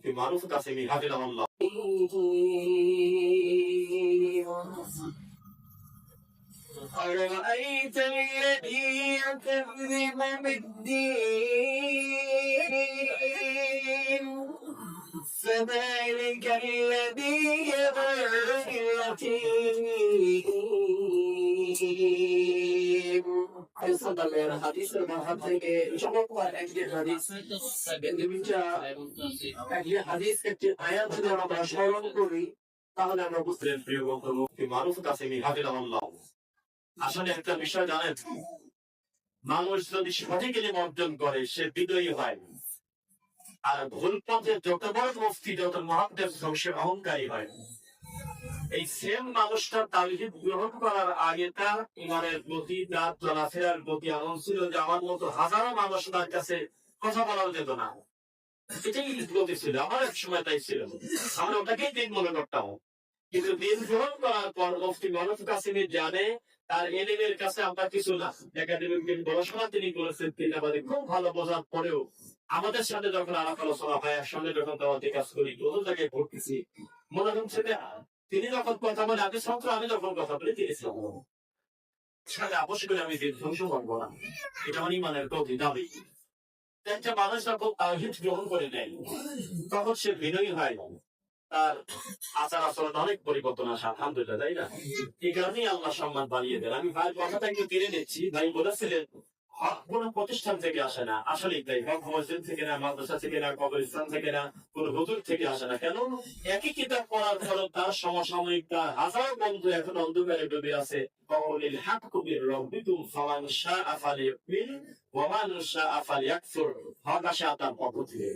মুফতি মারুফ কাসেমি হাফিজাহুল্লাহ। أرأيت الذي يكذب بالدين فذلك الذي يدعو اليتيم ফেরেশতাদের হাদিসের মাঝখান থেকে চমৎকার একটি হাদিস, একটি হাদিস, একটি আয়াত যদি আমরা স্মরণ করি তাহলে আমরা বুঝতে পারি। প্রিয় বন্ধু, মুফতি মারুফ কাসেমি হাফিজাহুল্লাহ আসলে একটা বিষয় জানেন, মানুষ যদি সঠিক ইলম অর্জন করে সে বিজয়ী হয়, আর ভুল পথে যত বড় মুফতি যত মুহাদ্দিস সে অহংকারী হয়। এই সেম মানুষটা তাওহীদ গ্রহণ করার আগে তার ইমানের প্রতি, তার চলাফেরার প্রতি এমন ছিল যে আমার মতো হাজারো মানুষ তার কাছে কথা বলাও যেত না। এটাই গতি ছিল, আমার এক সময় তাই ছিল, আমরা ওটাকেই দিন মনে করতাম। কিন্তু দিন গ্রহণ করার পর মুফতি মারুফ কাসেমি জানে তার এলিমের কাছে আমরা কিছু না। একাডেমিক দিন পড়াশোনা তিনি করেছেন, তিনি আমাদের খুব ভালো বোঝার পরেও আমাদের সাথে যখন আলাপ আলোচনা হয়, একসঙ্গে যখন দাওয়াতি কাজ করি, কোন জায়গায় পড়তেছি, মনে হচ্ছে যে তিনি যখন কথা বলে আমি ছাত্র, আমি যখন কথা বলি তিনি ছাত্র, অবশ্যই আমি দিন ধ্বংস করবো না। এটা আমার ইমানের প্রতি দাবি। একটা মানুষ যখন তাওহীদ গ্রহণ করে নেয় তখন সে বিনয়ী হয়, তার আচার আচরণ অনেক পরিবর্তন আসে, আলহামদুলিল্লাহ, তাই না? এই কারণেই আল্লাহ সম্মান বাড়িয়ে দেন। আমি ভাইয়ের কথাটা একটু টেনে নিচ্ছি। ভাই বলেছিলেন হক কোন প্রতিষ্ঠান থেকে আসে না, আসলেই তাই। হক মসজিদ থেকে না, মাদ্রাসা থেকে না, কবরস্থান থেকে না, কোন হুজুর থেকে আসে না। কেন? একই কিতাব পড়ার ফলে তার সমসাময়িক তার হাজার বন্ধু এখন অন্ধকারে ডুবে আছে। কওলিল হাক্কু মির রাব্বিকুম ফামান শাআ ফালিউমিন ওয়া মান শাআ ফালিয়াকফুর। হক আসে তার পক্ষ থেকে।